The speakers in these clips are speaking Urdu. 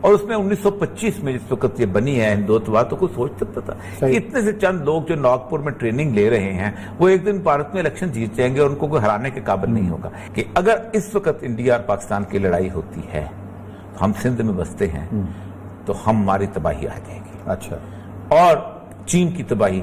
اور اس میں 1925 میں جس وقت یہ بنی ہے ہندوتوا، تو کوئی سوچ سکتا تھا اتنے سے چند لوگ جو ناگپور میں ٹریننگ لے رہے ہیں وہ ایک دن بھارت میں الیکشن جیت جائیں گے اور ان کو کوئی ہرانے کے قابل نہیں ہوگا؟ کہ اگر اس وقت انڈیا اور پاکستان کی لڑائی ہوتی ہے، ہم سندھ میں بستے ہیں تو ہماری تباہی آ جائے گی، اچھا، اور چین کی تباہی۔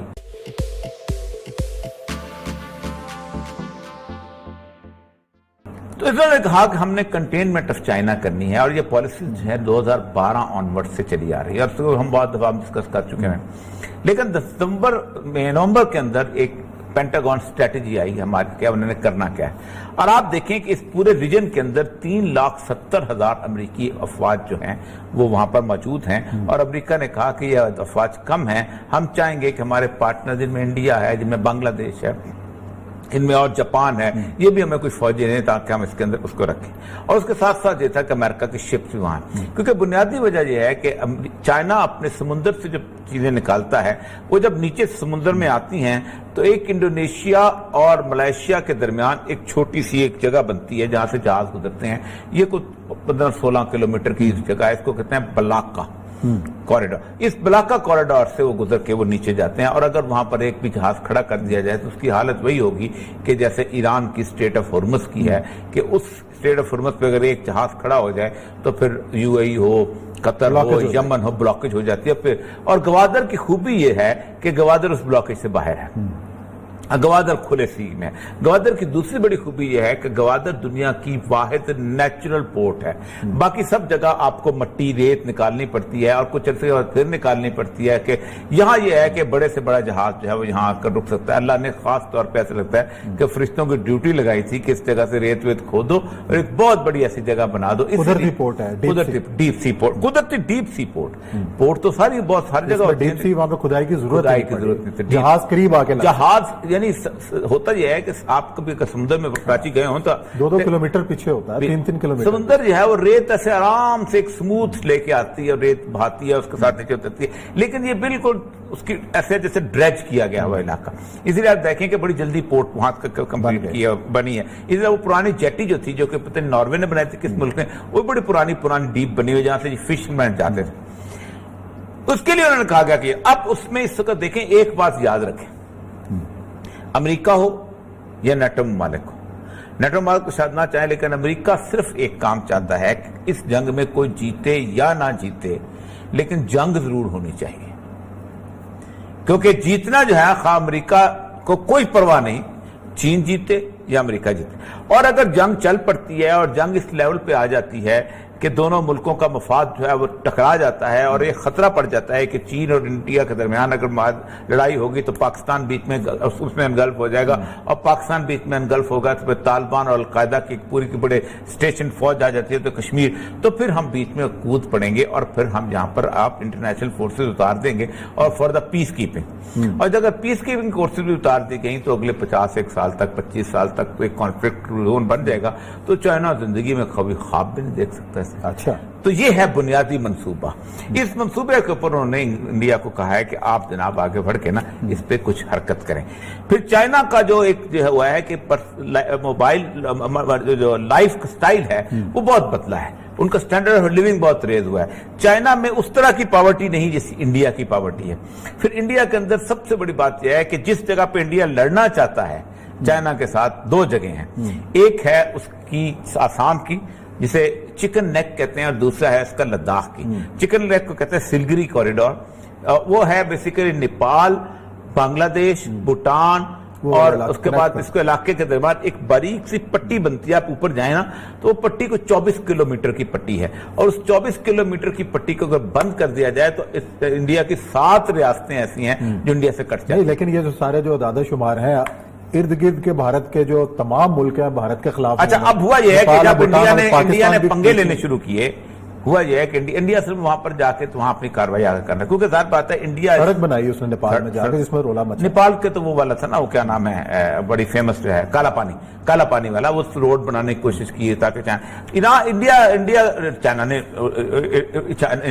تو اس نے کہا کہ ہم نے کنٹینمنٹ آف چائنا کرنی ہے، اور یہ پالیسی جو ہے 2012 آنورڈ سے چلی آ رہی ہے، اور ہم بہت دفعہ ڈسکس کر چکے ہیں۔ لیکن نومبر کے اندر ایک پینٹاگون سٹریٹجی آئی ہماری، کیا انہوں نے کرنا کیا ہے، اور آپ دیکھیں کہ اس پورے ریجن کے اندر 3,70,000 امریکی افواج جو ہیں وہ وہاں پر موجود ہیں، اور امریکہ نے کہا کہ یہ افواج کم ہیں، ہم چاہیں گے کہ ہمارے پارٹنر جن میں انڈیا ہے، جن میں بنگلہ دیش ہے، ان میں اور جاپان ہے، یہ بھی ہمیں کچھ فوجی نہیں تاکہ ہم اس کے اندر اس کو رکھیں، اور اس کے ساتھ ساتھ یہ تھا کہ امریکہ کی شپس بھی وہاں ہیں، کیونکہ بنیادی وجہ یہ ہے کہ چائنا اپنے سمندر سے جو چیزیں نکالتا ہے وہ جب نیچے سمندر میں آتی ہیں تو ایک انڈونیشیا اور ملائیشیا کے درمیان ایک چھوٹی سی ایک جگہ بنتی ہے جہاں سے جہاز گزرتے ہیں، یہ کوئی 15-16 کلومیٹر کی جگہ ہے، اس کو کہتے ہیں بلاکا کوریڈور۔ اس بلاکا کوریڈور سے وہ گزر کے وہ نیچے جاتے ہیں، اور اگر وہاں پر ایک بھی جہاز کھڑا کر دیا جائے تو اس کی حالت وہی ہوگی کہ جیسے ایران کی اسٹریٹ آف ہرمز کی ہے، کہ اس اسٹریٹ آف ہرمز پہ اگر ایک جہاز کھڑا ہو جائے تو پھر you a E who, Qatar who, Yemen who, blockage ہو جاتی ہے پھر۔ اور گوادر کی خوبی یہ ہے کہ گوادر اس بلاکیج سے باہر ہے، گوادر کھلے سی میں۔ گوادر کی دوسری بڑی خوبی یہ ہے کہ گوادر دنیا کی واحد نیچرل پورٹ ہے، باقی سب جگہ آپ کو مٹی ریت نکالنی پڑتی ہے اور کچھ عرصے بعد پھر نکالنی پڑتی ہے، کہ یہاں یہ ہے کہ بڑے سے بڑا جہاز جو ہے وہ یہاں آ کر رک سکتا ہے۔ اللہ نے خاص طور پہ ایسا لگتا ہے کہ فرشتوں کی ڈیوٹی لگائی تھی کہ اس جگہ سے ریت ویت کھودو اور ایک بہت بڑی ایسی جگہ بنا دو۔ قدرتی پورٹ ہے، ڈیپ سی پورٹ، قدرتی ڈیپ سی پورٹ۔ پورٹ تو ساری بہت ساری جگہ ڈیپ سی، وہاں پہ کھدائی کی ضرورت نہیں، جہاز قریب آ کے جہاز یعنی ہوتا یہ ہے کہ آپ کبھی سمندر میں کراچی گئے ہوں تو 2 کلومیٹر پیچھے ہوتا ہے، 3 کلومیٹر سمندر جو ہے وہ ریت ایسے آرام سے ایک سموتھ لے کے آتی ہے اور ریت بہاتی ہے، اس کے ساتھ نیچے اترتی ہے، لیکن یہ بالکل اس کی ایسے جیسے ڈریج کیا گیا ہوا علاقہ۔ اسی لیے آپ دیکھیں کہ بڑی جلدی پورٹ وہاں کمپلیٹ کی بنی ہے۔ اسی لیے وہ پرانی جیٹی جو تھی، جو کہ پتہ نہیں ناروے نے بنائی تھی کس ملک نے، وہ بڑی پرانی ڈیپ بنی ہوئی جہاں سے فش مین جاتے تھے، اس کے لیے انہوں نے کہا گیا کہ اب اس میں اس وقت دیکھیں ایک بات یاد رکھیں، امریکہ ہو یا نیٹو ممالک ہو، نیٹو ممالک کو شاید نہ چاہیں لیکن امریکہ صرف ایک کام چاہتا ہے کہ اس جنگ میں کوئی جیتے یا نہ جیتے لیکن جنگ ضرور ہونی چاہیے، کیونکہ جیتنا جو ہے خواہ امریکہ کو کوئی پرواہ نہیں، چین جیتے یا امریکہ جیتے، اور اگر جنگ چل پڑتی ہے اور جنگ اس لیول پہ آ جاتی ہے کہ دونوں ملکوں کا مفاد جو ہے وہ ٹکرا جاتا ہے اور ایک خطرہ پڑ جاتا ہے کہ چین اور انڈیا کے درمیان اگر لڑائی ہوگی تو پاکستان بیچ میں اس میں انگلف ہو جائے گا، اور پاکستان بیچ میں انگلف ہوگا تو پھر طالبان اور القاعدہ کی پوری کی بڑے اسٹیشن فوج آ جاتی ہے تو کشمیر، تو پھر ہم بیچ میں کود پڑیں گے اور پھر ہم یہاں پر آپ انٹرنیشنل فورسز اتار دیں گے اور فار دا پیس کیپنگ، اور اگر پیس کیپنگ فورسز بھی اتار دی گئیں تو اگلے 51 سال تک 25 سال تک ایک کانفلکٹ زون بن جائے گا، تو چائنا زندگی میں کبھی خواب بھی نہیں دیکھ سکتا۔ اچھا، تو یہ ہے بنیادی منصوبہ۔ اس منصوبے کے اوپر انہوں نے انڈیا کو کہا ہے کہ آپ جناب آگے بڑھ کے نا اس پہ کچھ حرکت کریں۔ پھر چائنا کا جو ایک جو ہوا ہے کہ موبائل جو لائف سٹائل ہے وہ بہت بدلا ہے، ان کا سٹینڈرڈ آف لیونگ بہت ریز ہوا ہے۔ چائنا میں اس طرح کی پاورٹی نہیں جیسی انڈیا کی پاورٹی ہے۔ پھر انڈیا کے اندر سب سے بڑی بات یہ ہے کہ جس جگہ پہ انڈیا لڑنا چاہتا ہے چائنا کے ساتھ، 2 جگہیں ہیں، ایک ہے اس کی آسام کی جسے چکن نیک کہتے ہیں، اور دوسرا ہے اس کا لداخ کی۔ چکن نیک کو کہتے ہیں سلگری کوریڈور، وہ ہے بیسیکلی نیپال، بنگلہ دیش، بھوٹان، اور اس کے بعد اس کے علاقے کے درمیان ایک باریک سی پٹی بنتی ہے، آپ اوپر جائیں نا تو وہ پٹی کو 24 کلومیٹر کی پٹی ہے، اور اس 24 کلومیٹر کی پٹی کو اگر بند کر دیا جائے تو انڈیا کی 7 ریاستیں ایسی ہیں جو انڈیا سے کٹ جائیں۔ لیکن یہ جو سارے جو اعداد و شمار ہیں ارد گرد کے بھارت کے جو تمام ملک ہیں بھارت کے خلاف، اچھا اب ہوا یہ ہے کہ جب انڈیا نے پنگے لینے شروع کیے، ہوا یہ ہے کہ انڈیا صرف وہاں پر جا کے تو وہاں اپنی کاروائی آگے کرنا، کیونکہ ظاہر بات ہے انڈیا سڑک بنائی اس نے نیپال میں جا کے جس میں رولا مچا۔ نیپال کے تو وہ والا تھا نا، وہ کیا نام ہے بڑی فیمس جو ہے کالا پانی والا، وہ روڈ بنانے کی کوشش کی تاکہ چائنا نے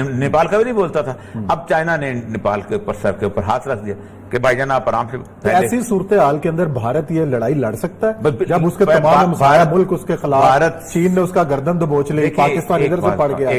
نیپال کا بھی نہیں بولتا تھا، اب چائنا نے نیپال کے اوپر سر کے اوپر ہاتھ رکھ دیا کہ بھائی جان آپ آرام سے۔ ایسی صورتحال کے اندر بھارت یہ لڑائی لڑ سکتا ہے جب اس کے تمام ہمسایہ ملک اس کے خلاف، چین نے اس کا گردن دبوچ لی، پاکستان ادھر سے پڑ گیا،